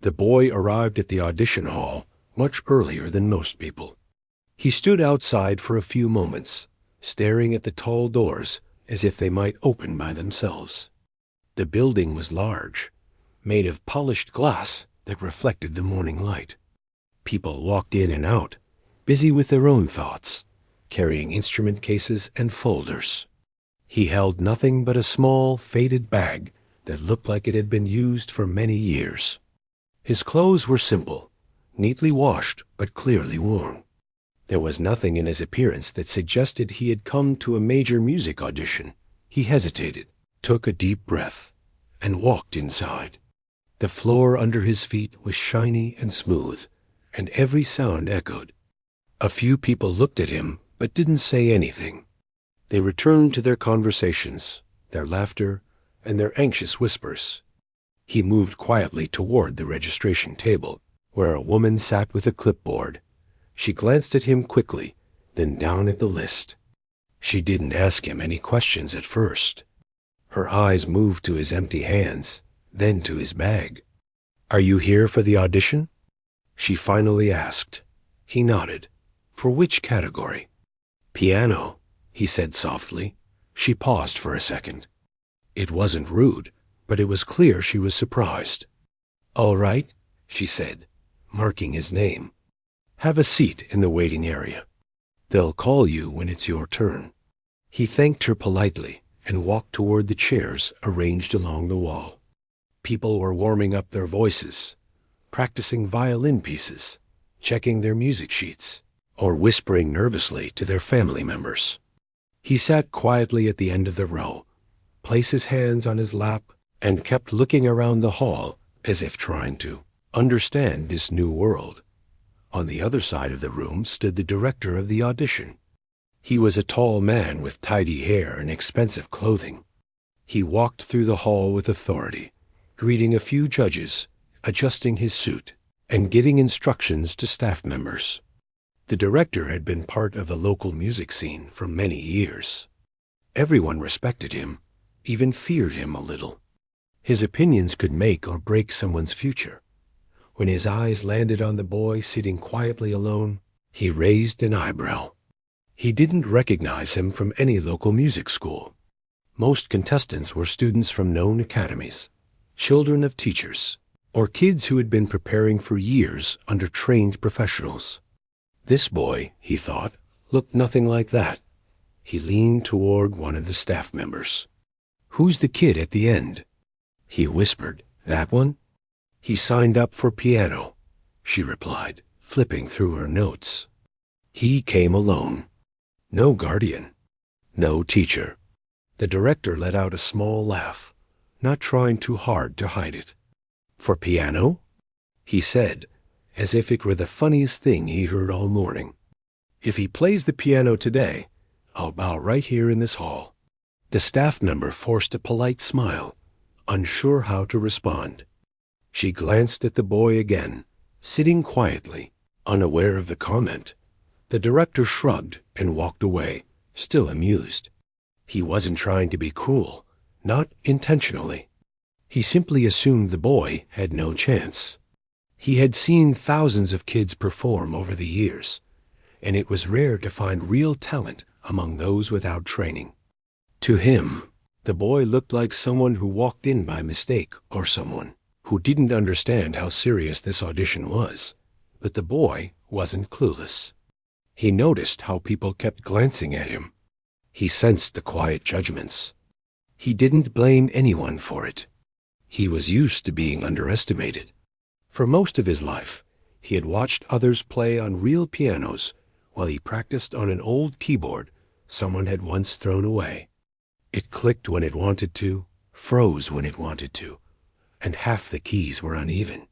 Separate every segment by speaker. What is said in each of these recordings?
Speaker 1: The boy arrived at the audition hall much earlier than most people. He stood outside for a few moments, staring at the tall doors as if they might open by themselves. The building was large, made of polished glass that reflected the morning light. People walked in and out, busy with their own thoughts, carrying instrument cases and folders. He held nothing but a small, faded bag that looked like it had been used for many years. His clothes were simple, neatly washed but clearly worn. There was nothing in his appearance that suggested he had come to a major music audition. He hesitated, took a deep breath, and walked inside. The floor under his feet was shiny and smooth, and every sound echoed. A few people looked at him but didn't say anything. They returned to their conversations, their laughter, and their anxious whispers. He moved quietly toward the registration table, where a woman sat with a clipboard. She glanced at him quickly, then down at the list. She didn't ask him any questions at first. Her eyes moved to his empty hands, then to his bag. "Are you here for the audition?" She finally asked. He nodded. "For which category?" "Piano," he said softly. She paused for a second. It wasn't rude, but it was clear she was surprised. "All right," she said, marking his name. "Have a seat in the waiting area. They'll call you when it's your turn." He thanked her politely and walked toward the chairs arranged along the wall. People were warming up their voices, practicing violin pieces, checking their music sheets, or whispering nervously to their family members. He sat quietly at the end of the row, placed his hands on his lap, and kept looking around the hall as if trying to understand this new world. On the other side of the room stood the director of the audition. He was a tall man with tidy hair and expensive clothing. He walked through the hall with authority, greeting a few judges, adjusting his suit, and giving instructions to staff members. The director had been part of the local music scene for many years. Everyone respected him, even feared him a little. His opinions could make or break someone's future. When his eyes landed on the boy sitting quietly alone, he raised an eyebrow. He didn't recognize him from any local music school. Most contestants were students from known academies, children of teachers, or kids who had been preparing for years under trained professionals. This boy, he thought, looked nothing like that. He leaned toward one of the staff members. "Who's the kid at the end?" He whispered. "That one?" "He signed up for piano," she replied, flipping through her notes. "He came alone. No guardian. No teacher." The director let out a small laugh, not trying too hard to hide it. "For piano?" he said, as if it were the funniest thing he heard all morning. "If he plays the piano today, I'll bow right here in this hall." The staff member forced a polite smile, unsure how to respond. She glanced at the boy again, sitting quietly, unaware of the comment. The director shrugged and walked away, still amused. He wasn't trying to be cruel, not intentionally. He simply assumed the boy had no chance. He had seen thousands of kids perform over the years, and it was rare to find real talent among those without training. To him, the boy looked like someone who walked in by mistake, or someone who didn't understand how serious this audition was. But the boy wasn't clueless. He noticed how people kept glancing at him. He sensed the quiet judgments. He didn't blame anyone for it. He was used to being underestimated. For most of his life, he had watched others play on real pianos while he practiced on an old keyboard someone had once thrown away. It clicked when it wanted to, froze when it wanted to, and half the keys were uneven.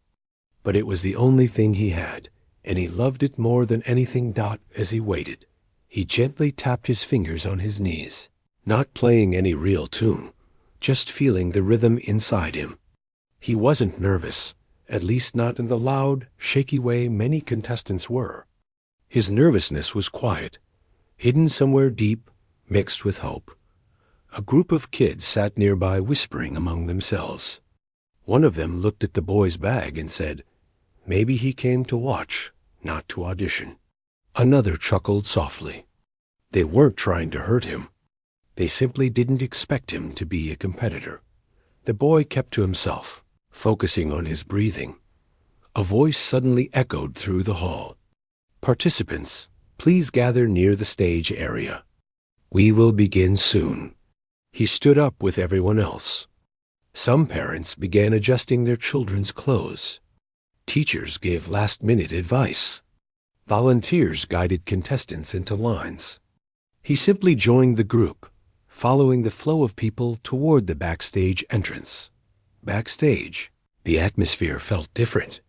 Speaker 1: But it was the only thing he had, and he loved it more than anything. As he waited, he gently tapped his fingers on his knees, not playing any real tune, just feeling the rhythm inside him. He wasn't nervous, at least not in the loud, shaky way many contestants were. His nervousness was quiet, hidden somewhere deep, mixed with hope. A group of kids sat nearby whispering among themselves. One of them looked at the boy's bag and said, "Maybe he came to watch, not to audition." Another chuckled softly. They weren't trying to hurt him. They simply didn't expect him to be a competitor. The boy kept to himself, focusing on his breathing. A voice suddenly echoed through the hall. "Participants, please gather near the stage area. We will begin soon." He stood up with everyone else. Some parents began adjusting their children's clothes. Teachers gave last-minute advice. Volunteers guided contestants into lines. He simply joined the group, following the flow of people toward the backstage entrance. Backstage, the atmosphere felt different.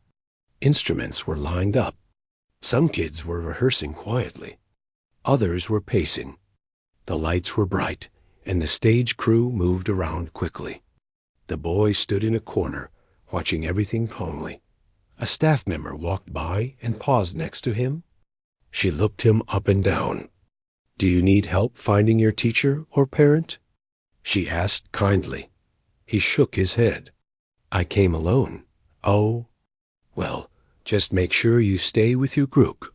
Speaker 1: Instruments were lined up. Some kids were rehearsing quietly. Others were pacing. The lights were bright, and the stage crew moved around quickly. The boy stood in a corner, watching everything calmly. A staff member walked by and paused next to him. She looked him up and down. "Do you need help finding your teacher or parent?" she asked kindly. He shook his head. "I came alone." "Oh, well, just make sure you stay with your group.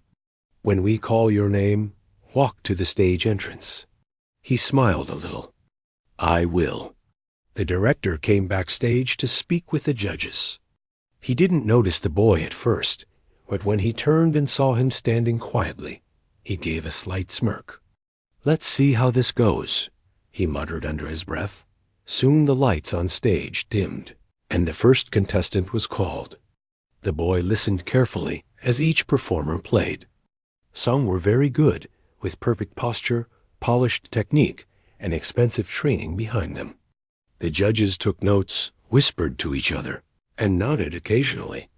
Speaker 1: When we call your name, walk to the stage entrance." He smiled a little. "I will." The director came backstage to speak with the judges. He didn't notice the boy at first, but when he turned and saw him standing quietly, he gave a slight smirk. "Let's see how this goes," he muttered under his breath. Soon the lights on stage dimmed, and the first contestant was called. The boy listened carefully as each performer played. Some were very good, with perfect posture, polished technique, and expensive training behind them. The judges took notes, whispered to each other, and nodded occasionally.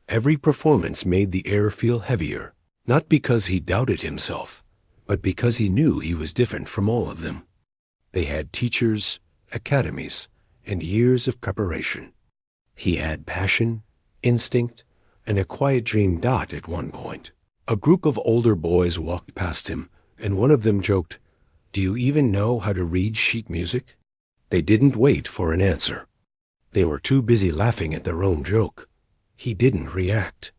Speaker 1: Every performance made the air feel heavier, not because he doubted himself, but because he knew he was different from all of them. They had teachers, academies, and years of preparation. He had passion, instinct, and a quiet dream dot at one point. A group of older boys walked past him, and one of them joked, "Do you even know how to read sheet music?" They didn't wait for an answer. They were too busy laughing at their own joke. He didn't react.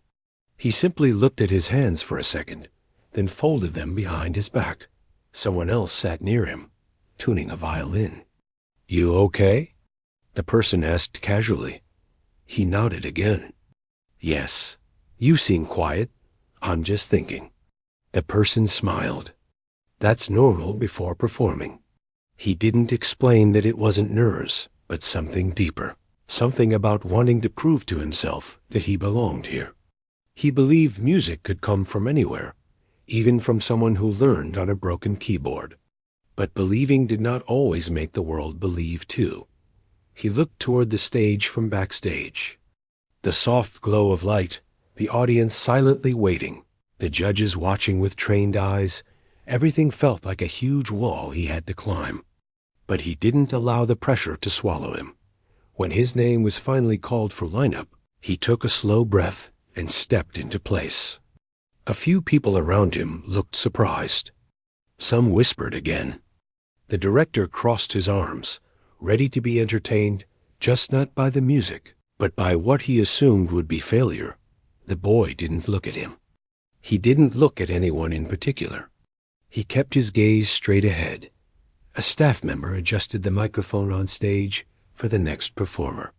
Speaker 1: He simply looked at his hands for a second, then folded them behind his back. Someone else sat near him, tuning a violin. "You okay?" the person asked casually. He nodded again. "Yes. You seem quiet. I'm just thinking." The person smiled. That's normal before performing. He didn't explain that it wasn't nerves, but something deeper. Something about wanting to prove to himself that he belonged here. He believed music could come from anywhere, even from someone who learned on a broken keyboard. But believing did not always make the world believe too. He looked toward the stage from backstage. The soft glow of light, the audience silently waiting, the judges watching with trained eyes, everything felt like a huge wall he had to climb. But he didn't allow the pressure to swallow him. When his name was finally called for lineup, he took a slow breath and stepped into place. A few people around him looked surprised. Some whispered again. The director crossed his arms, ready to be entertained, just not by the music, but by what he assumed would be failure. The boy didn't look at him. He didn't look at anyone in particular. He kept his gaze straight ahead. A staff member adjusted the microphone on stage for the next performer.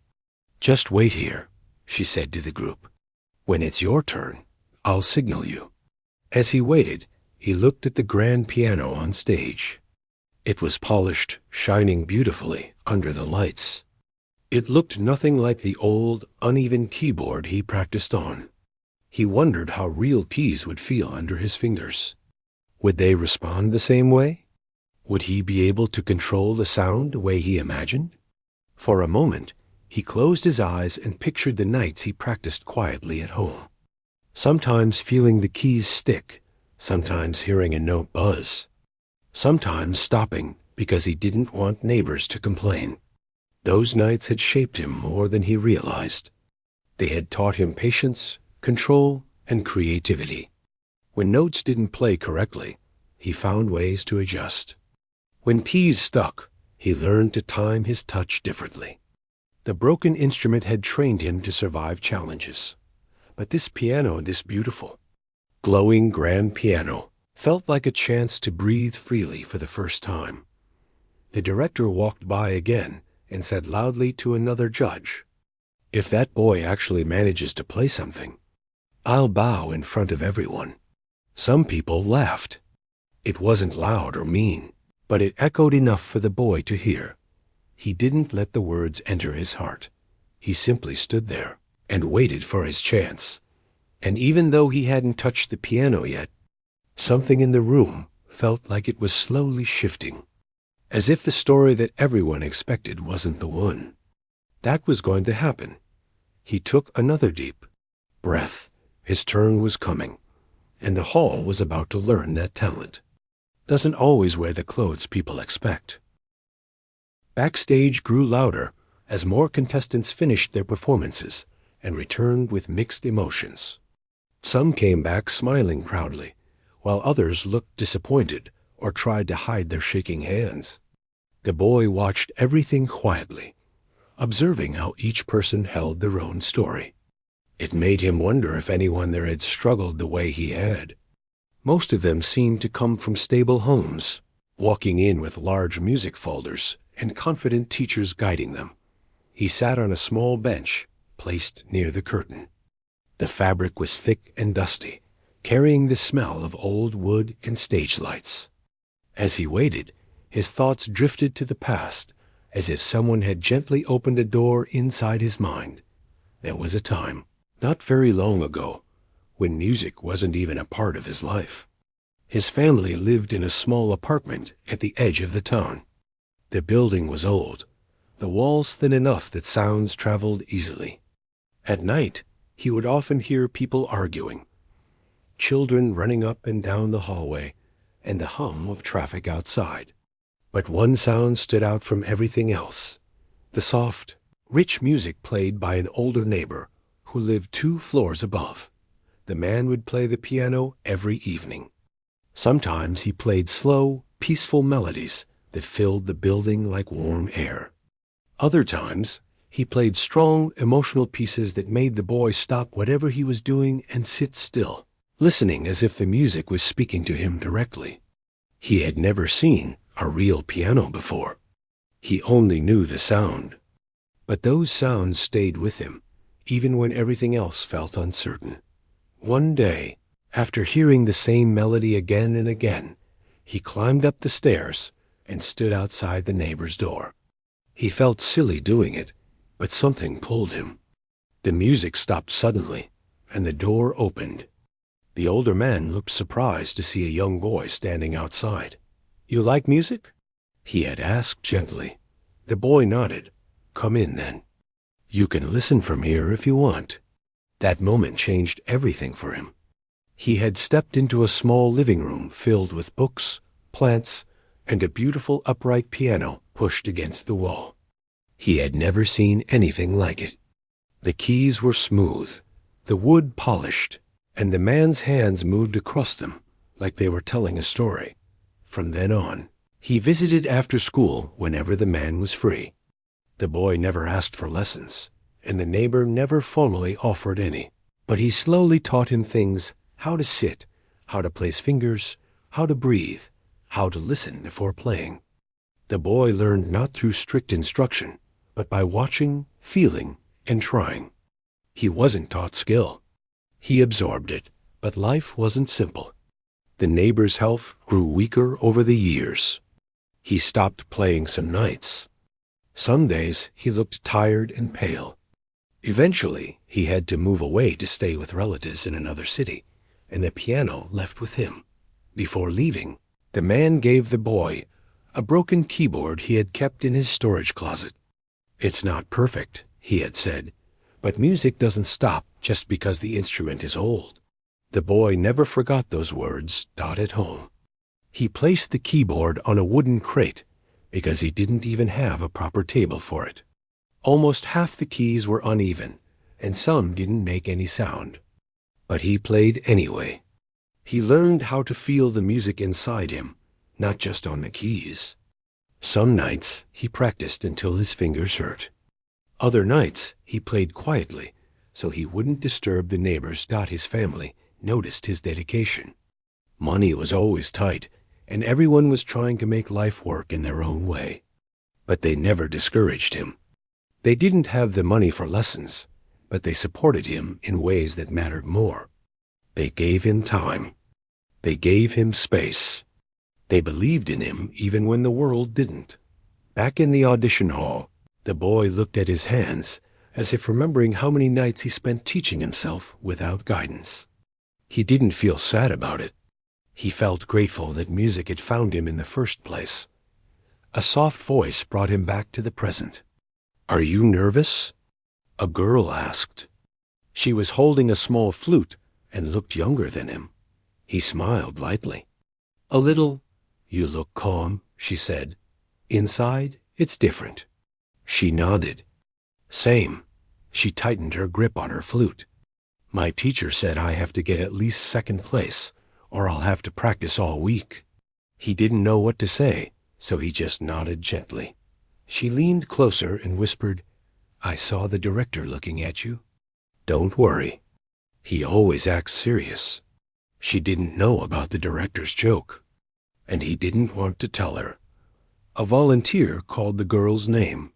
Speaker 1: "Just wait here," she said to the group. "When it's your turn, I'll signal you." As he waited, he looked at the grand piano on stage. It was polished, shining beautifully under the lights. It looked nothing like the old, uneven keyboard he practiced on. He wondered how real keys would feel under his fingers. Would they respond the same way? Would he be able to control the sound the way he imagined? For a moment, he closed his eyes and pictured the nights he practiced quietly at home. Sometimes feeling the keys stick, sometimes hearing a note buzz, sometimes stopping because he didn't want neighbors to complain. Those nights had shaped him more than he realized. They had taught him patience, control, and creativity. When notes didn't play correctly, he found ways to adjust. When keys stuck, he learned to time his touch differently. The broken instrument had trained him to survive challenges. But this piano, this beautiful, glowing grand piano, felt like a chance to breathe freely for the first time. The director walked by again and said loudly to another judge, "If that boy actually manages to play something, I'll bow in front of everyone." Some people laughed. It wasn't loud or mean, but it echoed enough for the boy to hear. He didn't let the words enter his heart. He simply stood there and waited for his chance. And even though he hadn't touched the piano yet, something in the room felt like it was slowly shifting, as if the story that everyone expected wasn't the one. That was going to happen. He took another deep breath. His turn was coming, and the hall was about to learn that talent doesn't always wear the clothes people expect. Backstage grew louder as more contestants finished their performances and returned with mixed emotions. Some came back smiling proudly, while others looked disappointed or tried to hide their shaking hands. The boy watched everything quietly, observing how each person held their own story. It made him wonder if anyone there had struggled the way he had. Most of them seemed to come from stable homes, walking in with large music folders and confident teachers guiding them. He sat on a small bench placed near the curtain. The fabric was thick and dusty, carrying the smell of old wood and stage lights. As he waited, his thoughts drifted to the past, as if someone had gently opened a door inside his mind. There was a time, not very long ago, when music wasn't even a part of his life. His family lived in a small apartment at the edge of the town. The building was old, the walls thin enough that sounds traveled easily. At night, he would often hear people arguing, children running up and down the hallway, and the hum of traffic outside. But one sound stood out from everything else: the soft, rich music played by an older neighbor who lived 2 floors above. The man would play the piano every evening. Sometimes he played slow, peaceful melodies that filled the building like warm air. Other times, he played strong, emotional pieces that made the boy stop whatever he was doing and sit still, listening as if the music was speaking to him directly. He had never seen a real piano before. He only knew the sound. But those sounds stayed with him, even when everything else felt uncertain. One day, after hearing the same melody again and again, he climbed up the stairs and stood outside the neighbor's door. He felt silly doing it, but something pulled him. The music stopped suddenly, and the door opened. The older man looked surprised to see a young boy standing outside. "You like music?" he had asked gently. The boy nodded. "Come in, then. You can listen from here if you want." That moment changed everything for him. He had stepped into a small living room filled with books, plants, and a beautiful upright piano pushed against the wall. He had never seen anything like it. The keys were smooth, the wood polished, and the man's hands moved across them like they were telling a story. From then on, he visited after school whenever the man was free. The boy never asked for lessons, and the neighbor never formally offered any. But he slowly taught him things: how to sit, how to place fingers, how to breathe, how to listen before playing. The boy learned not through strict instruction, but by watching, feeling, and trying. He wasn't taught skill. He absorbed it, but life wasn't simple. The neighbor's health grew weaker over the years. He stopped playing some nights. Some days he looked tired and pale. Eventually, he had to move away to stay with relatives in another city, and the piano left with him. Before leaving, the man gave the boy a broken keyboard he had kept in his storage closet. "It's not perfect," he had said, "but music doesn't stop just because the instrument is old." The boy never forgot those words taught at home. He placed the keyboard on a wooden crate because he didn't even have a proper table for it. Almost half the keys were uneven, and some didn't make any sound. But he played anyway. He learned how to feel the music inside him, not just on the keys. Some nights he practiced until his fingers hurt. Other nights, he played quietly, so he wouldn't disturb the neighbors. His family noticed his dedication. Money was always tight, and everyone was trying to make life work in their own way. But they never discouraged him. They didn't have the money for lessons, but they supported him in ways that mattered more. They gave him time. They gave him space. They believed in him even when the world didn't. Back in the audition hall, the boy looked at his hands, as if remembering how many nights he spent teaching himself without guidance. He didn't feel sad about it. He felt grateful that music had found him in the first place. A soft voice brought him back to the present. "Are you nervous?" a girl asked. She was holding a small flute and looked younger than him. He smiled lightly. "A little." "You look calm," she said. "Inside, it's different." She nodded. "Same." She tightened her grip on her flute. "My teacher said I have to get at least second place, or I'll have to practice all week." He didn't know what to say, so he just nodded gently. She leaned closer and whispered, "I saw the director looking at you." "Don't worry. He always acts serious." She didn't know about the director's joke, and he didn't want to tell her. A volunteer called the girl's name,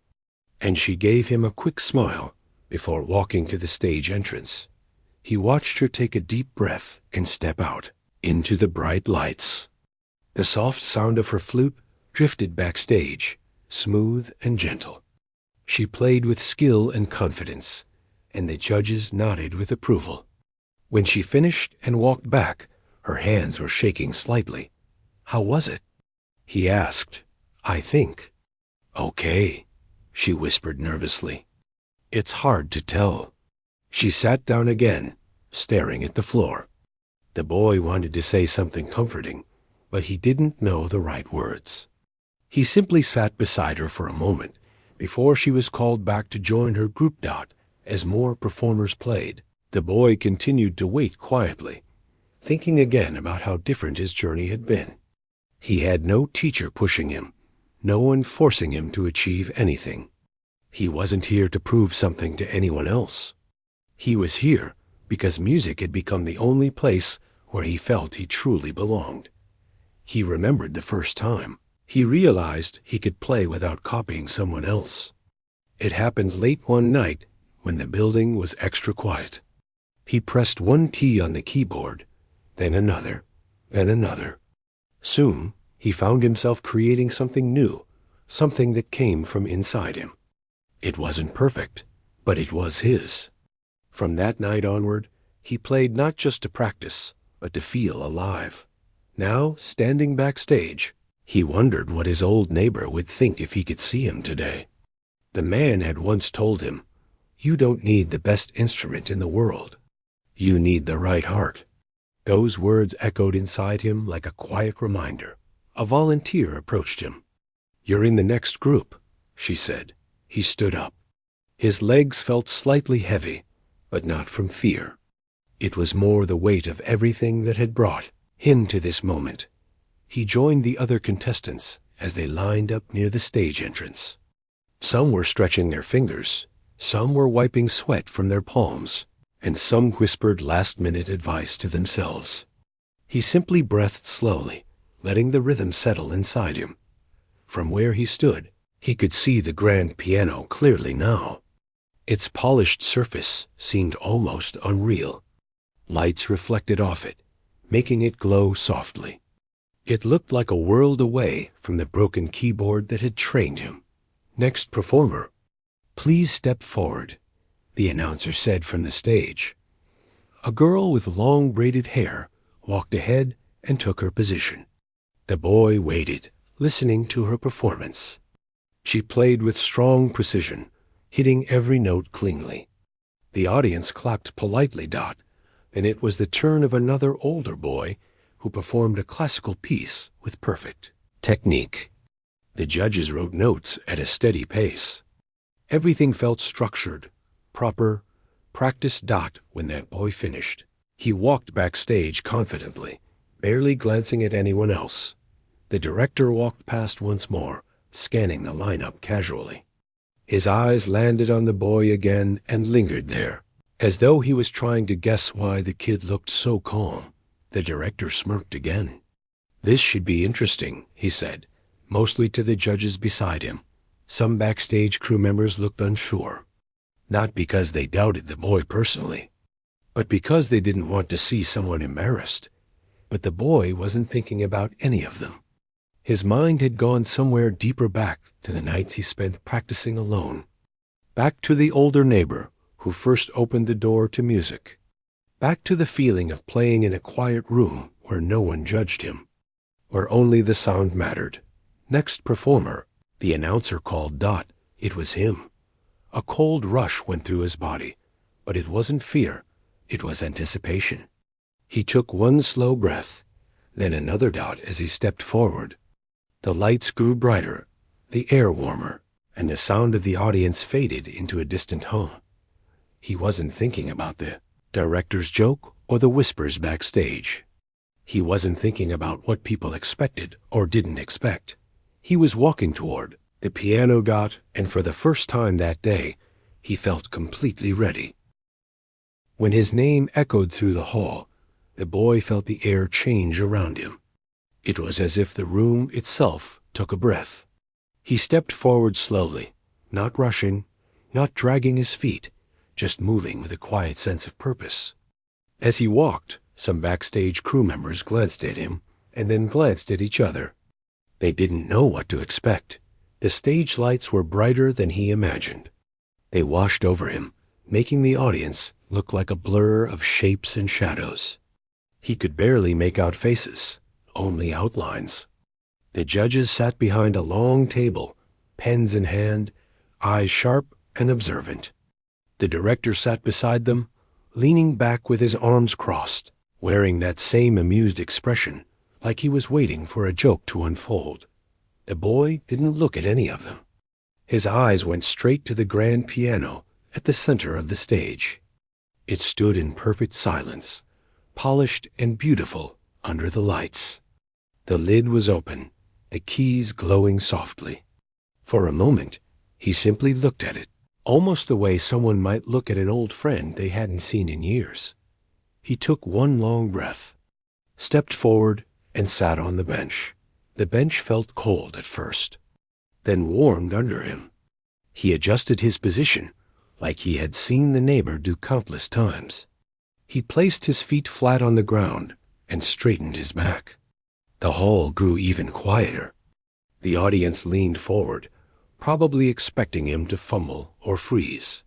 Speaker 1: and she gave him a quick smile before walking to the stage entrance. He watched her take a deep breath and step out into the bright lights. The soft sound of her flute drifted backstage, smooth and gentle. She played with skill and confidence, and the judges nodded with approval. When she finished and walked back, her hands were shaking slightly. "How was it?" he asked. "I think." "Okay," she whispered nervously. "It's hard to tell." She sat down again, staring at the floor. The boy wanted to say something comforting, but he didn't know the right words. He simply sat beside her for a moment before she was called back to join her group. As more performers played, the boy continued to wait quietly, thinking again about how different his journey had been. He had no teacher pushing him, no one forcing him to achieve anything. He wasn't here to prove something to anyone else. He was here because music had become the only place where he felt he truly belonged. He remembered the first time he realized he could play without copying someone else. It happened late one night when the building was extra quiet. He pressed one key on the keyboard, then another, then another. Soon, he found himself creating something new, something that came from inside him. It wasn't perfect, but it was his. From that night onward, he played not just to practice, but to feel alive. Now, standing backstage, he wondered what his old neighbor would think if he could see him today. The man had once told him, "You don't need the best instrument in the world. You need the right heart." Those words echoed inside him like a quiet reminder. A volunteer approached him. "You're in the next group," she said. He stood up. His legs felt slightly heavy, but not from fear. It was more the weight of everything that had brought him to this moment. He joined the other contestants as they lined up near the stage entrance. Some were stretching their fingers, some were wiping sweat from their palms, and some whispered last-minute advice to themselves. He simply breathed slowly, letting the rhythm settle inside him. From where he stood, he could see the grand piano clearly now. Its polished surface seemed almost unreal. Lights reflected off it, making it glow softly. It looked like a world away from the broken keyboard that had trained him. "Next performer, please step forward," the announcer said from the stage. A girl with long braided hair walked ahead and took her position. The boy waited, listening to her performance. She played with strong precision, hitting every note cleanly. The audience clapped politely. Then it was the turn of another older boy who performed a classical piece with perfect technique. The judges wrote notes at a steady pace. Everything felt structured, proper, practiced. When that boy finished, he walked backstage confidently, barely glancing at anyone else. The director walked past once more, scanning the lineup casually. His eyes landed on the boy again and lingered there, as though he was trying to guess why the kid looked so calm. The director smirked again. "This should be interesting," he said, mostly to the judges beside him. Some backstage crew members looked unsure, not because they doubted the boy personally, but because they didn't want to see someone embarrassed. But the boy wasn't thinking about any of them. His mind had gone somewhere deeper back to the nights he spent practicing alone, back to the older neighbor who first opened the door to music, back to the feeling of playing in a quiet room where no one judged him, where only the sound mattered. Next performer, the announcer called Dot. It was him. A cold rush went through his body, but it wasn't fear, it was anticipation. He took one slow breath, then another Dot as he stepped forward. The lights grew brighter, the air warmer, and the sound of the audience faded into a distant hum. He wasn't thinking about the director's joke or the whispers backstage. He wasn't thinking about what people expected or didn't expect. He was walking toward the piano Dot, and for the first time that day, he felt completely ready. When his name echoed through the hall, the boy felt the air change around him. It was as if the room itself took a breath. He stepped forward slowly, not rushing, not dragging his feet, just moving with a quiet sense of purpose. As he walked, some backstage crew members glanced at him and then glanced at each other. They didn't know what to expect. The stage lights were brighter than he imagined. They washed over him, making the audience look like a blur of shapes and shadows. He could barely make out faces, only outlines. The judges sat behind a long table, pens in hand, eyes sharp and observant. The director sat beside them, leaning back with his arms crossed, wearing that same amused expression, like he was waiting for a joke to unfold. The boy didn't look at any of them. His eyes went straight to the grand piano at the center of the stage. It stood in perfect silence, polished and beautiful under the lights. The lid was open, the keys glowing softly. For a moment, he simply looked at it, almost the way someone might look at an old friend they hadn't seen in years. He took one long breath, stepped forward, and sat on the bench. The bench felt cold at first, then warmed under him. He adjusted his position, like he had seen the neighbor do countless times. He placed his feet flat on the ground and straightened his back. The hall grew even quieter. The audience leaned forward, probably expecting him to fumble or freeze.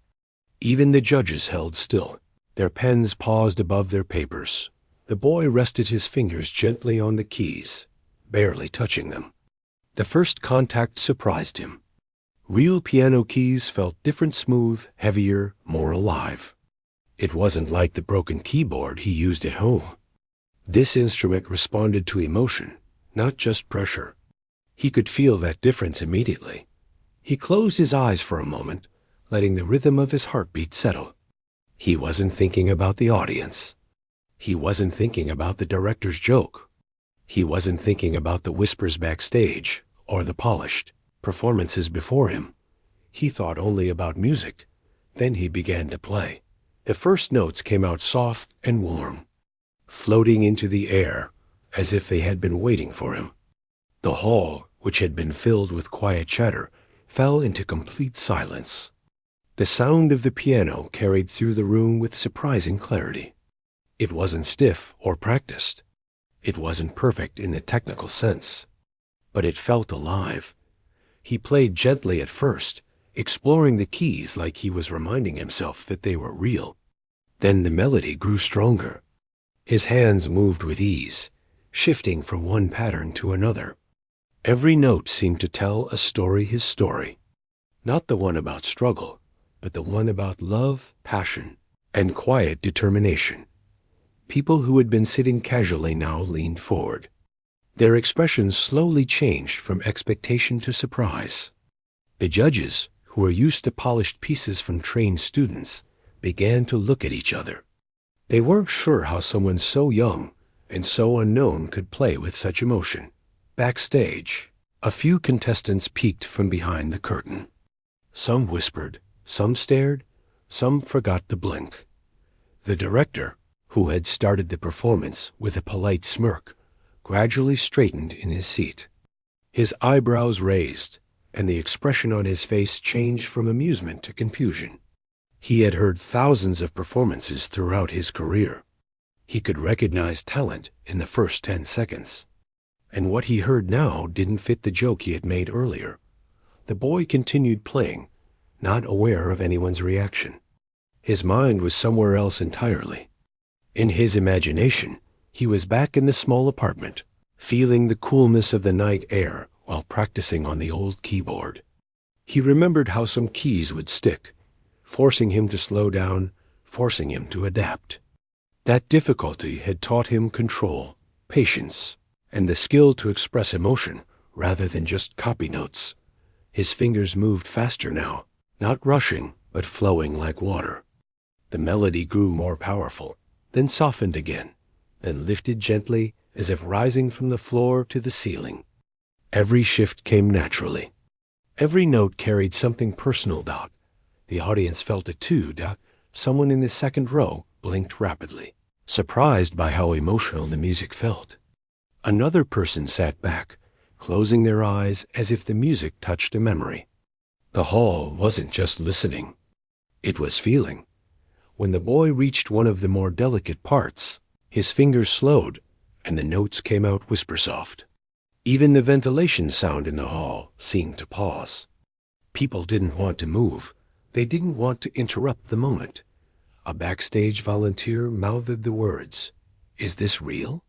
Speaker 1: Even the judges held still, their pens paused above their papers. The boy rested his fingers gently on the keys, barely touching them. The first contact surprised him. Real piano keys felt different, smooth, heavier, more alive. It wasn't like the broken keyboard he used at home. This instrument responded to emotion, not just pressure. He could feel that difference immediately. He closed his eyes for a moment, letting the rhythm of his heartbeat settle. He wasn't thinking about the audience. He wasn't thinking about the director's joke. He wasn't thinking about the whispers backstage or the polished performances before him. He thought only about music. Then he began to play. The first notes came out soft and warm, floating into the air as if they had been waiting for him. The hall, which had been filled with quiet chatter, fell into complete silence. The sound of the piano carried through the room with surprising clarity. It wasn't stiff or practiced. It wasn't perfect in the technical sense, but it felt alive. He played gently at first, exploring the keys like he was reminding himself that they were real. Then the melody grew stronger. His hands moved with ease, shifting from one pattern to another. Every note seemed to tell a story, his story. Not the one about struggle, but the one about love, passion, and quiet determination. People who had been sitting casually now leaned forward. Their expressions slowly changed from expectation to surprise. The judges, who were used to polished pieces from trained students, began to look at each other. They weren't sure how someone so young and so unknown could play with such emotion. Backstage, a few contestants peeked from behind the curtain. Some whispered, some stared, some forgot to blink. The director, who had started the performance with a polite smirk, gradually straightened in his seat. His eyebrows raised, and the expression on his face changed from amusement to confusion. He had heard thousands of performances throughout his career. He could recognize talent in the first 10 seconds. And what he heard now didn't fit the joke he had made earlier. The boy continued playing, not aware of anyone's reaction. His mind was somewhere else entirely. In his imagination, he was back in the small apartment, feeling the coolness of the night air while practicing on the old keyboard. He remembered how some keys would stick, forcing him to slow down, forcing him to adapt. That difficulty had taught him control, patience, and the skill to express emotion rather than just copy notes. His fingers moved faster now, not rushing, but flowing like water. The melody grew more powerful, then softened again, then lifted gently as if rising from the floor to the ceiling. Every shift came naturally. Every note carried something personal. The audience felt it too. Someone in the second row blinked rapidly, surprised by how emotional the music felt. Another person sat back, closing their eyes as if the music touched a memory. The hall wasn't just listening. It was feeling. When the boy reached one of the more delicate parts, his fingers slowed, and the notes came out whisper-soft. Even the ventilation sound in the hall seemed to pause. People didn't want to move. They didn't want to interrupt the moment. A backstage volunteer mouthed the words, "Is this real?"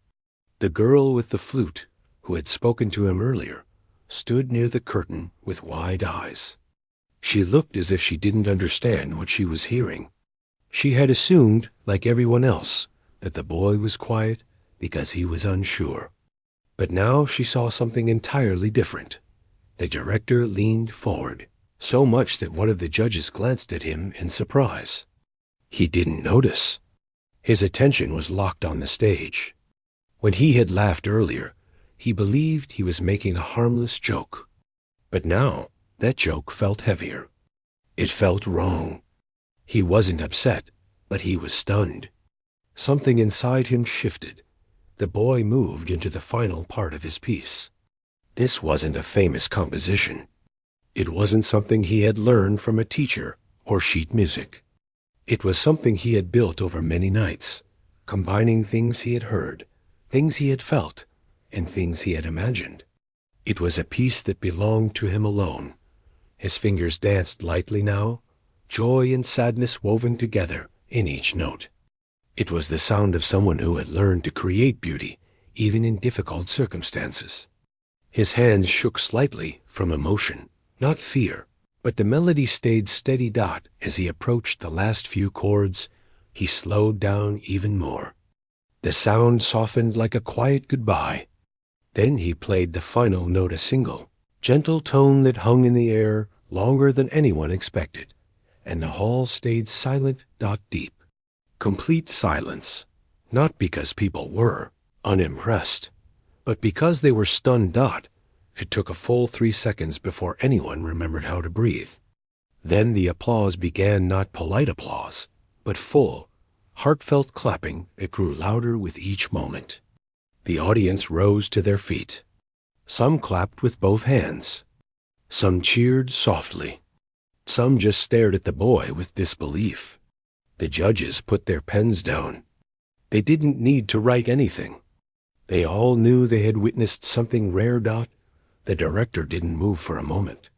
Speaker 1: The girl with the flute, who had spoken to him earlier, stood near the curtain with wide eyes. She looked as if she didn't understand what she was hearing. She had assumed, like everyone else, that the boy was quiet because he was unsure. But now she saw something entirely different. The director leaned forward, so much that one of the judges glanced at him in surprise. He didn't notice. His attention was locked on the stage. When he had laughed earlier, he believed he was making a harmless joke. But now, that joke felt heavier. It felt wrong. He wasn't upset, but he was stunned. Something inside him shifted. The boy moved into the final part of his piece. This wasn't a famous composition. It wasn't something he had learned from a teacher or sheet music. It was something he had built over many nights, combining things he had heard, things he had felt, and things he had imagined. It was a piece that belonged to him alone. His fingers danced lightly now, joy and sadness woven together in each note. It was the sound of someone who had learned to create beauty, even in difficult circumstances. His hands shook slightly from emotion, not fear, but the melody stayed steady. As he approached the last few chords, he slowed down even more. The sound softened like a quiet goodbye. Then he played the final note, a single, gentle tone that hung in the air longer than anyone expected, and the hall stayed silent. Deep. Complete silence, not because people were unimpressed, but because they were stunned. It took a full 3 seconds before anyone remembered how to breathe. Then the applause began, not polite applause, but full, heartfelt clapping that grew louder with each moment. The audience rose to their feet. Some clapped with both hands. Some cheered softly. Some just stared at the boy with disbelief. The judges put their pens down. They didn't need to write anything. They all knew they had witnessed something rare. The director didn't move for a moment.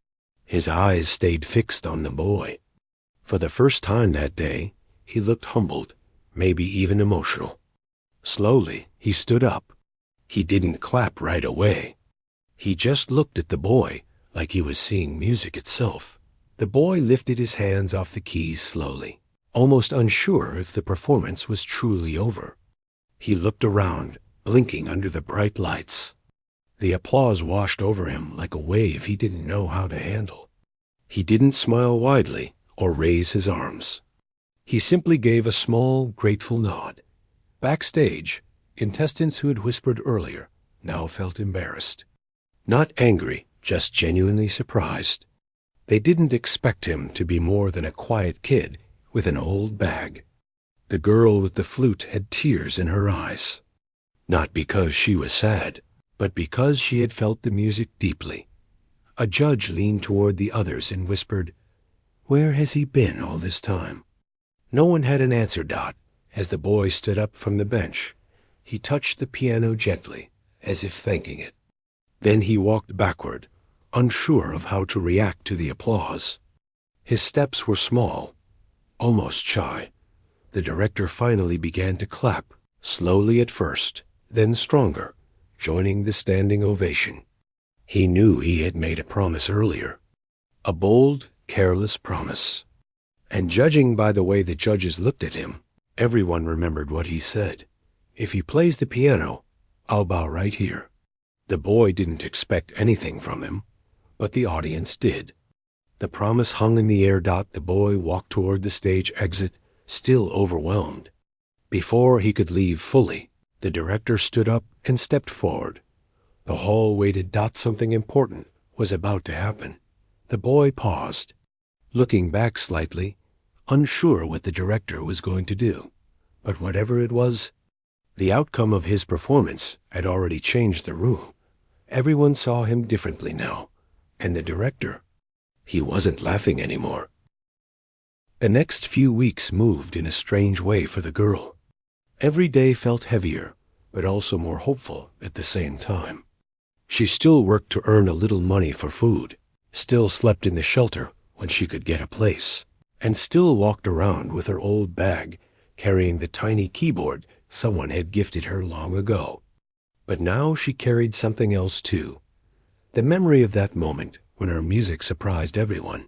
Speaker 1: His eyes stayed fixed on the boy. For the first time that day, he looked humbled, maybe even emotional. Slowly, he stood up. He didn't clap right away. He just looked at the boy like he was seeing music itself. The boy lifted his hands off the keys slowly, almost unsure if the performance was truly over. He looked around, blinking under the bright lights. The applause washed over him like a wave he didn't know how to handle. He didn't smile widely or raise his arms. He simply gave a small, grateful nod. Backstage, contestants who had whispered earlier now felt embarrassed. Not angry, just genuinely surprised. They didn't expect him to be more than a quiet kid with an old bag. The girl with the flute had tears in her eyes. Not because she was sad, but because she had felt the music deeply. A judge leaned toward the others and whispered, "Where has he been all this time?" No one had an answer, Dot. As the boy stood up from the bench, he touched the piano gently, as if thanking it. Then he walked backward, unsure of how to react to the applause. His steps were small, almost shy. The director finally began to clap, slowly at first, then stronger, joining the standing ovation. He knew he had made a promise earlier. A bold, careless promise. And judging by the way the judges looked at him, everyone remembered what he said. "If he plays the piano, I'll bow right here." The boy didn't expect anything from him, but the audience did. The promise hung in the air. The boy walked toward the stage exit, still overwhelmed. Before he could leave fully, the director stood up and stepped forward. The hall waited. Something important was about to happen. The boy paused, looking back slightly, unsure what the director was going to do. But whatever it was, the outcome of his performance had already changed the room. Everyone saw him differently now, and the director, he wasn't laughing anymore. The next few weeks moved in a strange way for the girl. Every day felt heavier, but also more hopeful at the same time. She still worked to earn a little money for food, still slept in the shelter when she could get a place, and still walked around with her old bag, carrying the tiny keyboard someone had gifted her long ago. But now she carried something else too. The memory of that moment when her music surprised everyone.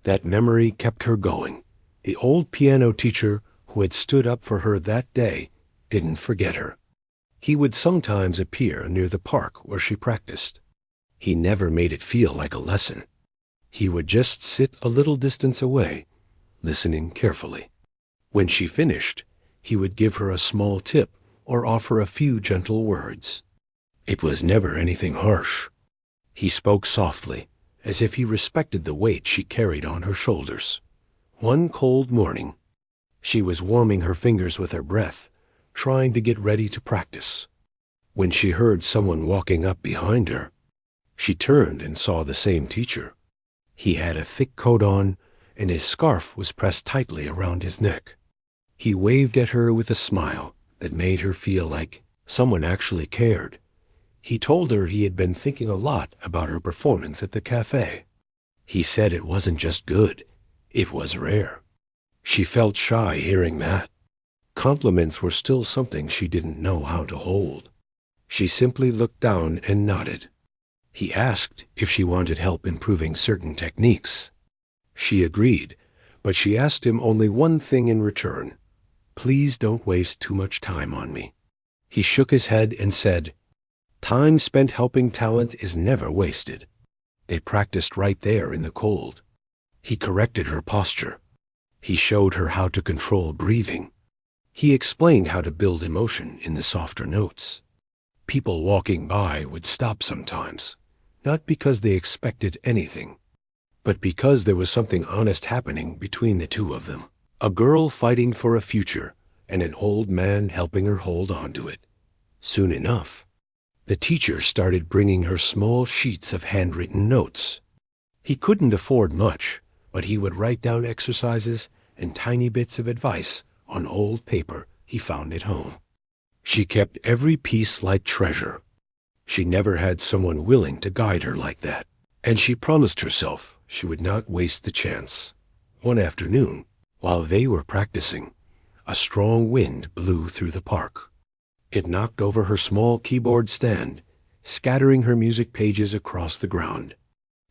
Speaker 1: That memory kept her going. The old piano teacher who had stood up for her that day didn't forget her. He would sometimes appear near the park where she practiced. He never made it feel like a lesson. He would just sit a little distance away, listening carefully. When she finished, he would give her a small tip or offer a few gentle words. It was never anything harsh. He spoke softly, as if he respected the weight she carried on her shoulders. One cold morning, she was warming her fingers with her breath, trying to get ready to practice, when she heard someone walking up behind her. She turned and saw the same teacher. He had a thick coat on, and his scarf was pressed tightly around his neck. He waved at her with a smile that made her feel like someone actually cared. He told her he had been thinking a lot about her performance at the cafe. He said it wasn't just good, it was rare. She felt shy hearing that. Compliments were still something she didn't know how to hold. She simply looked down and nodded. He asked if she wanted help improving certain techniques. She agreed, but she asked him only one thing in return. "Please don't waste too much time on me." He shook his head and said, "Time spent helping talent is never wasted." They practiced right there in the cold. He corrected her posture. He showed her how to control breathing. He explained how to build emotion in the softer notes. People walking by would stop sometimes, not because they expected anything, but because there was something honest happening between the two of them. A girl fighting for a future, and an old man helping her hold on to it. Soon enough, the teacher started bringing her small sheets of handwritten notes. He couldn't afford much, but he would write down exercises and tiny bits of advice on old paper he found at home. She kept every piece like treasure. She never had someone willing to guide her like that, and she promised herself she would not waste the chance. One afternoon, while they were practicing, a strong wind blew through the park. It knocked over her small keyboard stand, scattering her music pages across the ground.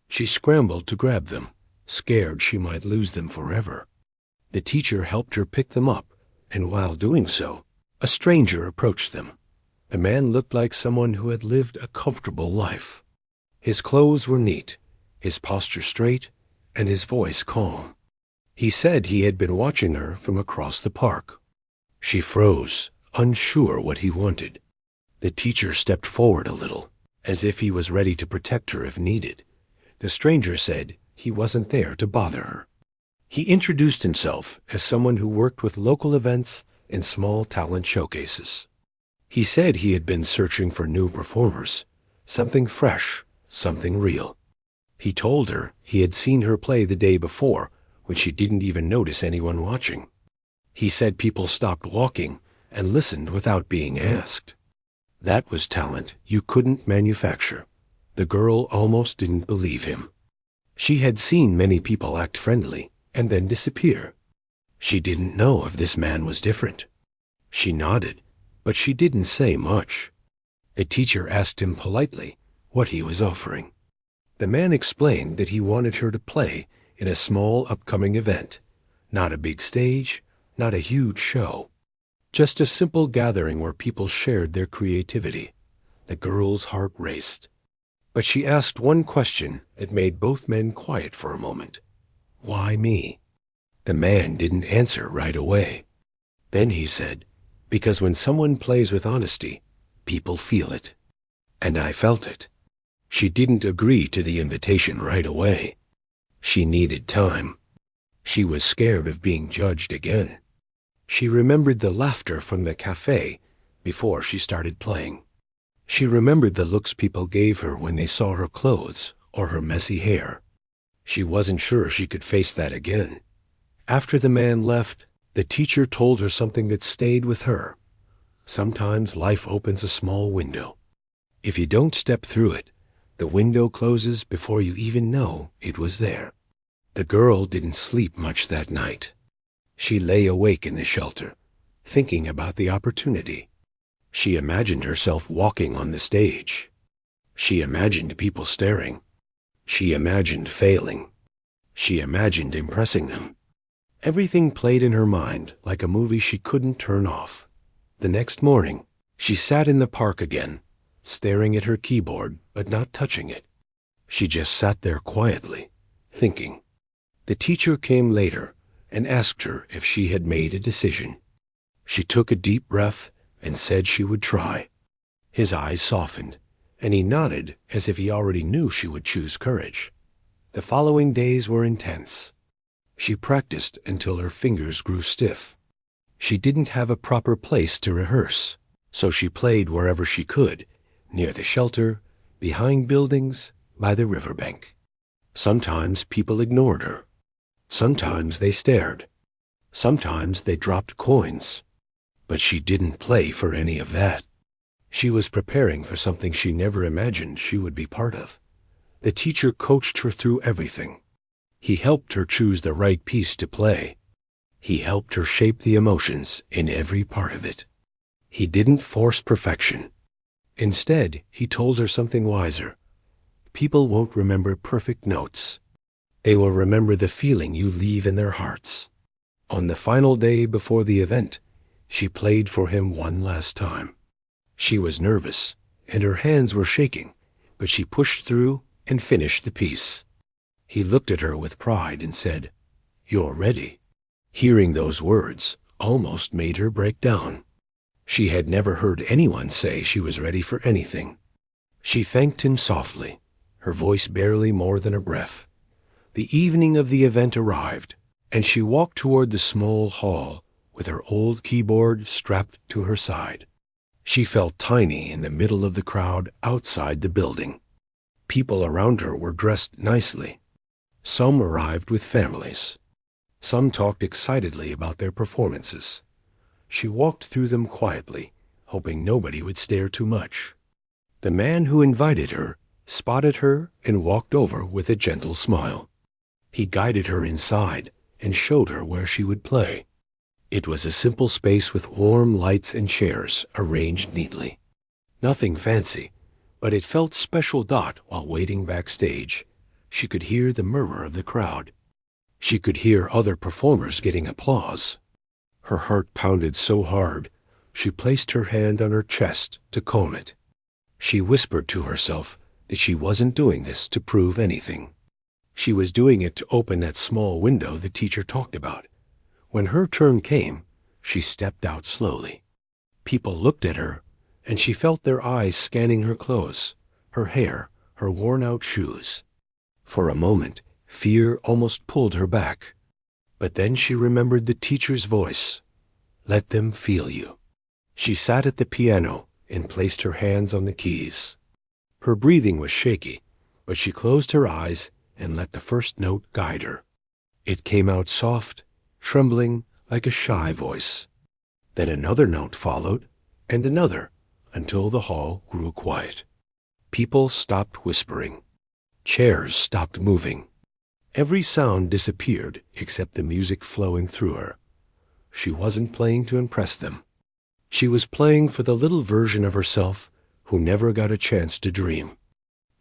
Speaker 1: She scrambled to grab them, scared she might lose them forever. The teacher helped her pick them up, and while doing so, a stranger approached them. The man looked like someone who had lived a comfortable life. His clothes were neat, his posture straight, and his voice calm. He said he had been watching her from across the park. She froze, unsure what he wanted. The teacher stepped forward a little, as if he was ready to protect her if needed. The stranger said he wasn't there to bother her. He introduced himself as someone who worked with local events and small talent showcases. He said he had been searching for new performers, something fresh, something real. He told her he had seen her play the day before when she didn't even notice anyone watching. He said people stopped walking and listened without being asked. That was talent you couldn't manufacture. The girl almost didn't believe him. She had seen many people act friendly and then disappear. She didn't know if this man was different. She nodded, but she didn't say much. The teacher asked him politely what he was offering. The man explained that he wanted her to play in a small upcoming event, not a big stage, not a huge show, just a simple gathering where people shared their creativity. The girl's heart raced. But she asked one question that made both men quiet for a moment. Why me? The man didn't answer right away. Then he said, because when someone plays with honesty, people feel it. And I felt it. She didn't agree to the invitation right away. She needed time. She was scared of being judged again. She remembered the laughter from the cafe before she started playing. She remembered the looks people gave her when they saw her clothes or her messy hair. She wasn't sure she could face that again. After the man left, the teacher told her something that stayed with her. Sometimes life opens a small window. If you don't step through it, the window closes before you even know it was there. The girl didn't sleep much that night. She lay awake in the shelter, thinking about the opportunity. She imagined herself walking on the stage. She imagined people staring. She imagined failing. She imagined impressing them. Everything played in her mind like a movie she couldn't turn off. The next morning, she sat in the park again, staring at her keyboard but not touching it. She just sat there quietly, thinking. The teacher came later and asked her if she had made a decision. She took a deep breath and said she would try. His eyes softened, and he nodded as if he already knew she would choose courage. The following days were intense. She practiced until her fingers grew stiff. She didn't have a proper place to rehearse, so she played wherever she could, near the shelter, behind buildings, by the riverbank. Sometimes people ignored her. Sometimes they stared. Sometimes they dropped coins. But she didn't play for any of that. She was preparing for something she never imagined she would be part of. The teacher coached her through everything. He helped her choose the right piece to play. He helped her shape the emotions in every part of it. He didn't force perfection. Instead, he told her something wiser. People won't remember perfect notes. They will remember the feeling you leave in their hearts. On the final day before the event, she played for him one last time. She was nervous, and her hands were shaking, but she pushed through and finished the piece. He looked at her with pride and said, "You're ready." Hearing those words almost made her break down. She had never heard anyone say she was ready for anything. She thanked him softly, her voice barely more than a breath. The evening of the event arrived, and she walked toward the small hall with her old keyboard strapped to her side. She felt tiny in the middle of the crowd outside the building. People around her were dressed nicely. Some arrived with families. Some talked excitedly about their performances. She walked through them quietly, hoping nobody would stare too much. The man who invited her spotted her and walked over with a gentle smile. He guided her inside and showed her where she would play. It was a simple space with warm lights and chairs arranged neatly. Nothing fancy, but it felt special. While waiting backstage, she could hear the murmur of the crowd. She could hear other performers getting applause. Her heart pounded so hard, she placed her hand on her chest to calm it. She whispered to herself that she wasn't doing this to prove anything. She was doing it to open that small window the teacher talked about. When her turn came, she stepped out slowly. People looked at her, and she felt their eyes scanning her clothes, her hair, her worn-out shoes. For a moment, Fear almost pulled her back. But then she remembered the teacher's voice. Let them feel you. She sat at the piano and placed her hands on the keys. Her breathing was shaky, but she closed her eyes and let the first note guide her. It came out soft, trembling like a shy voice. Then another note followed, and another, until the hall grew quiet. People stopped whispering. Chairs stopped moving. Every sound disappeared except the music flowing through her. She wasn't playing to impress them. She was playing for the little version of herself who never got a chance to dream.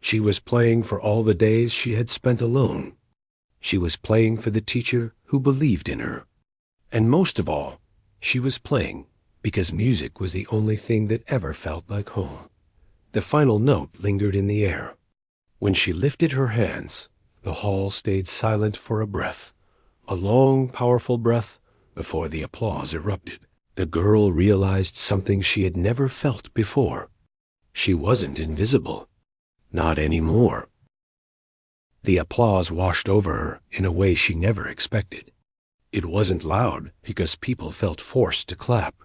Speaker 1: She was playing for all the days she had spent alone. She was playing for the teacher who believed in her. And most of all, she was playing because music was the only thing that ever felt like home. The final note lingered in the air. When she lifted her hands, the hall stayed silent for a breath, a long, powerful breath before the applause erupted. The girl realized something she had never felt before. She wasn't invisible. Not anymore. The applause washed over her in a way she never expected. It wasn't loud because people felt forced to clap.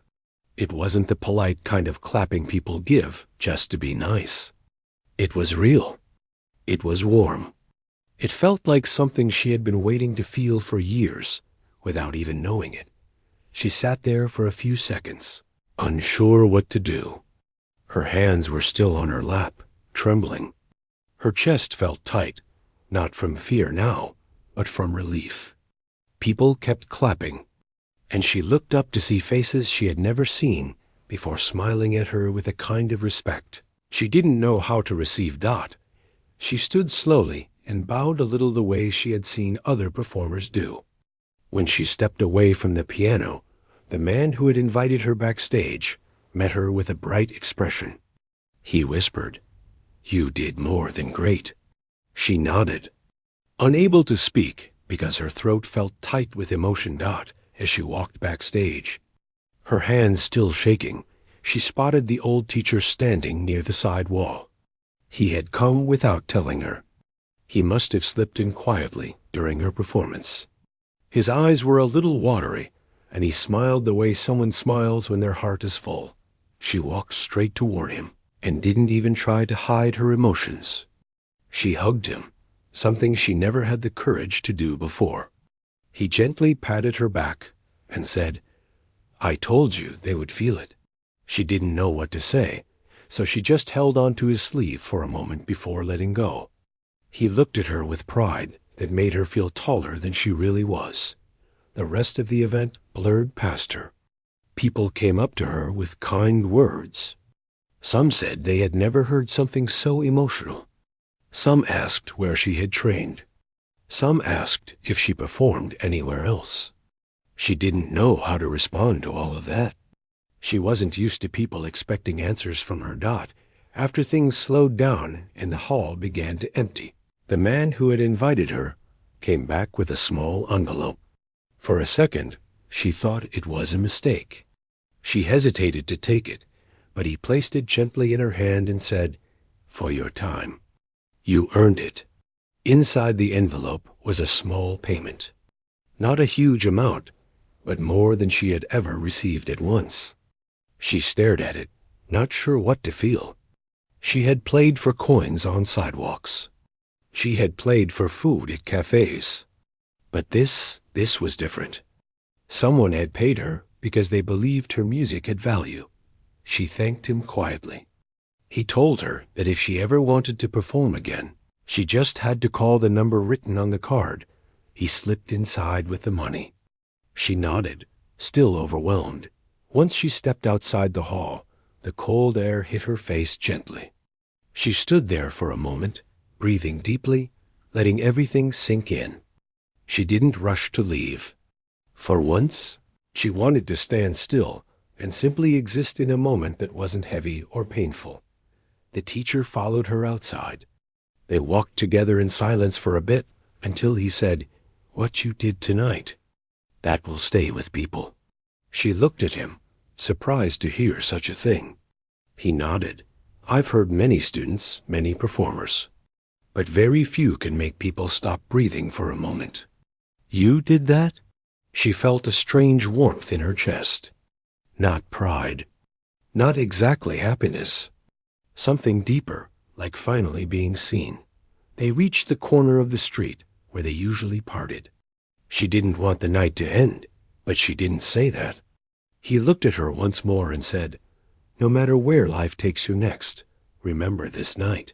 Speaker 1: It wasn't the polite kind of clapping people give just to be nice. It was real. It was warm. It felt like something she had been waiting to feel for years, without even knowing it. She sat there for a few seconds, unsure what to do. Her hands were still on her lap, trembling. Her chest felt tight, not from fear now, but from relief. People kept clapping, and she looked up to see faces she had never seen before smiling at her with a kind of respect. She didn't know how to receive that. She stood slowly and bowed a little the way she had seen other performers do. When she stepped away from the piano, the man who had invited her backstage met her with a bright expression. He whispered, "You did more than great." She nodded, unable to speak because her throat felt tight with emotion. As she walked backstage, her hands still shaking, she spotted the old teacher standing near the side wall. He had come without telling her. He must have slipped in quietly during her performance. His eyes were a little watery, and he smiled the way someone smiles when their heart is full. She walked straight toward him and didn't even try to hide her emotions. She hugged him, something she never had the courage to do before. He gently patted her back and said, "I told you they would feel it." She didn't know what to say, so she just held on to his sleeve for a moment before letting go. He looked at her with pride that made her feel taller than she really was. The rest of the event blurred past her. People came up to her with kind words. Some said they had never heard something so emotional. Some asked where she had trained. Some asked if she performed anywhere else. She didn't know how to respond to all of that. She wasn't used to people expecting answers from her. After things slowed down and the hall began to empty, the man who had invited her came back with a small envelope. For a second, she thought it was a mistake. She hesitated to take it, but he placed it gently in her hand and said, "For your time. You earned it." Inside the envelope was a small payment. Not a huge amount, but more than she had ever received at once. She stared at it, not sure what to feel. She had played for coins on sidewalks. She had played for food at cafes. But this was different. Someone had paid her because they believed her music had value. She thanked him quietly. He told her that if she ever wanted to perform again, she just had to call the number written on the card. He slipped inside with the money. She nodded, still overwhelmed. Once she stepped outside the hall, the cold air hit her face gently. She stood there for a moment, breathing deeply, letting everything sink in. She didn't rush to leave. For once, she wanted to stand still and simply exist in a moment that wasn't heavy or painful. The teacher followed her outside. They walked together in silence for a bit until he said, "What you did tonight, that will stay with people." She looked at him, surprised to hear such a thing. He nodded. "I've heard many students, many performers. but very few can make people stop breathing for a moment. You did that? She felt a strange warmth in her chest. Not pride. Not exactly happiness. Something deeper, like finally being seen. They reached the corner of the street where they usually parted. She didn't want the night to end, but she didn't say that. He looked at her once more and said, "No matter where life takes you next, remember this night."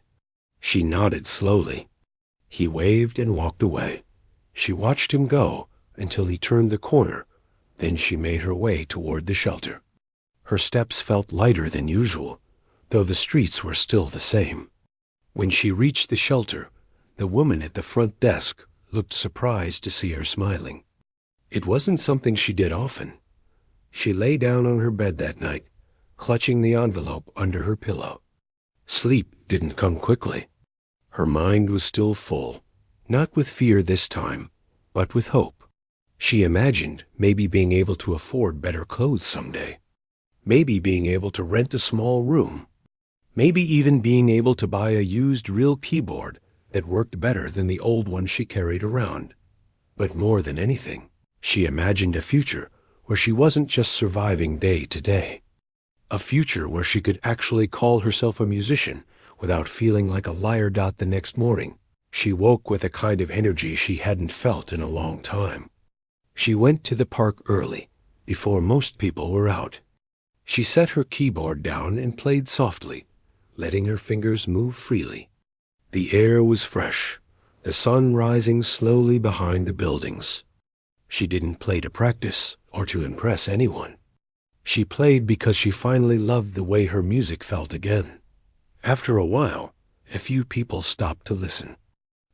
Speaker 1: She nodded slowly. He waved and walked away. She watched him go until he turned the corner. Then she made her way toward the shelter. Her steps felt lighter than usual, though the streets were still the same. When she reached the shelter, the woman at the front desk looked surprised to see her smiling. It wasn't something she did often. She lay down on her bed that night, clutching the envelope under her pillow. Sleep didn't come quickly. Her mind was still full, not with fear this time, but with hope. She imagined maybe being able to afford better clothes someday. Maybe being able to rent a small room. Maybe even being able to buy a used real keyboard that worked better than the old one she carried around. But more than anything, she imagined a future where she wasn't just surviving day to day. A future where she could actually call herself a musician without feeling like a liar the next morning. She woke with a kind of energy she hadn't felt in a long time. She went to the park early, before most people were out. She set her keyboard down and played softly, letting her fingers move freely. The air was fresh, the sun rising slowly behind the buildings. She didn't play to practice or to impress anyone. She played because she finally loved the way her music felt again. After a while, a few people stopped to listen.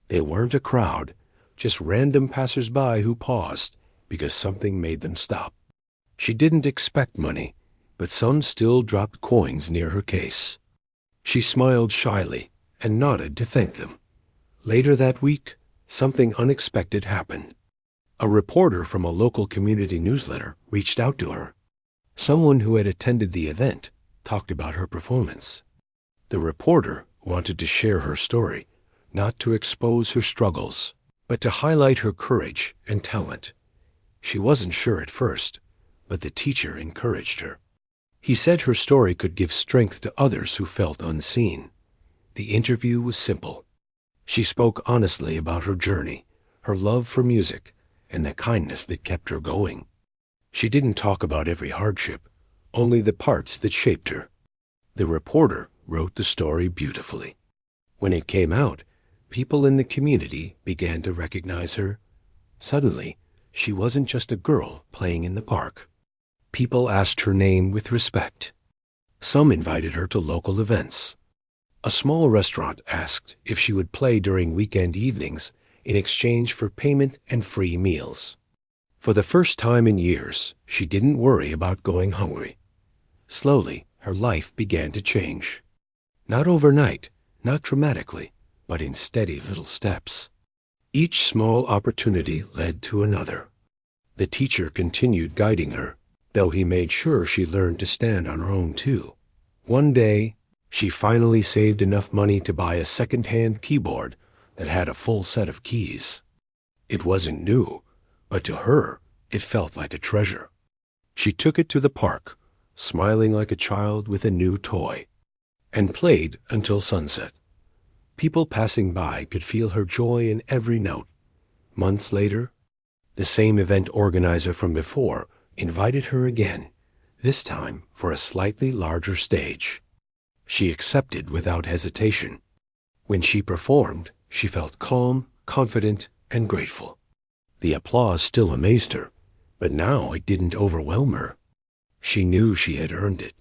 Speaker 1: They weren't a crowd, just random passers-by who paused because something made them stop. She didn't expect money, but some still dropped coins near her case. She smiled shyly and nodded to thank them. Later that week, something unexpected happened. A reporter from a local community newsletter reached out to her. Someone who had attended the event talked about her performance. The reporter wanted to share her story, not to expose her struggles, but to highlight her courage and talent. She wasn't sure at first, but the teacher encouraged her. He said her story could give strength to others who felt unseen. The interview was simple. She spoke honestly about her journey, her love for music, and the kindness that kept her going. She didn't talk about every hardship, only the parts that shaped her. The reporter wrote the story beautifully. When it came out, people in the community began to recognize her. Suddenly, she wasn't just a girl playing in the park. People asked her name with respect. Some invited her to local events. A small restaurant asked if she would play during weekend evenings in exchange for payment and free meals. For the first time in years, she didn't worry about going hungry. Slowly, her life began to change. Not overnight, not dramatically, but in steady little steps. Each small opportunity led to another. The teacher continued guiding her, though he made sure she learned to stand on her own too. One day, she finally saved enough money to buy a second-hand keyboard that had a full set of keys. It wasn't new, but to her, it felt like a treasure. She took it to the park, smiling like a child with a new toy, and played until sunset. People passing by could feel her joy in every note. Months later, the same event organizer from before invited her again, this time for a slightly larger stage. She accepted without hesitation. When she performed, she felt calm, confident, and grateful. The applause still amazed her, but now it didn't overwhelm her. She knew she had earned it.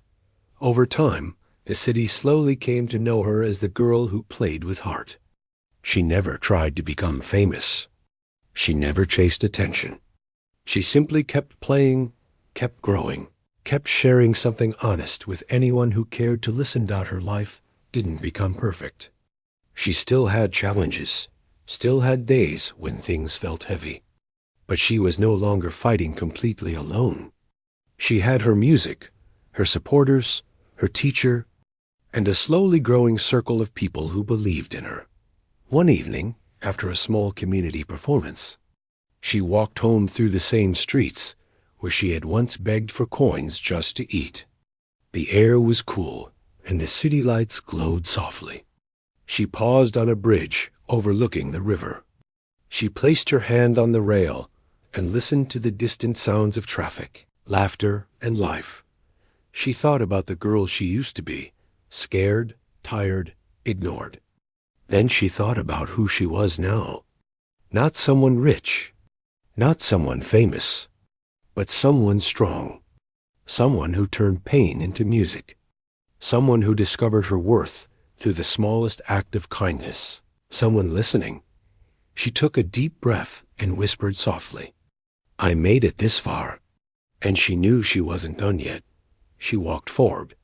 Speaker 1: Over time, the city slowly came to know her as the girl who played with heart. She never tried to become famous. She never chased attention. She simply kept playing, kept growing, kept sharing something honest with anyone who cared to listen. Her life didn't become perfect. She still had challenges, still had days when things felt heavy. But she was no longer fighting completely alone. She had her music, her supporters, her teacher, and a slowly growing circle of people who believed in her. One evening, after a small community performance, she walked home through the same streets where she had once begged for coins just to eat. The air was cool, and the city lights glowed softly. She paused on a bridge overlooking the river. She placed her hand on the rail and listened to the distant sounds of traffic, laughter, and life. She thought about the girl she used to be, scared, tired, ignored. Then she thought about who she was now. Not someone rich, not someone famous, but someone strong. Someone who turned pain into music. Someone who discovered her worth through the smallest act of kindness. Someone listening. She took a deep breath and whispered softly, "I made it this far." And she knew she wasn't done yet. She walked forward,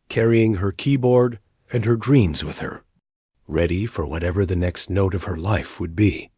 Speaker 1: carrying her keyboard and her dreams with her, ready for whatever the next note of her life would be.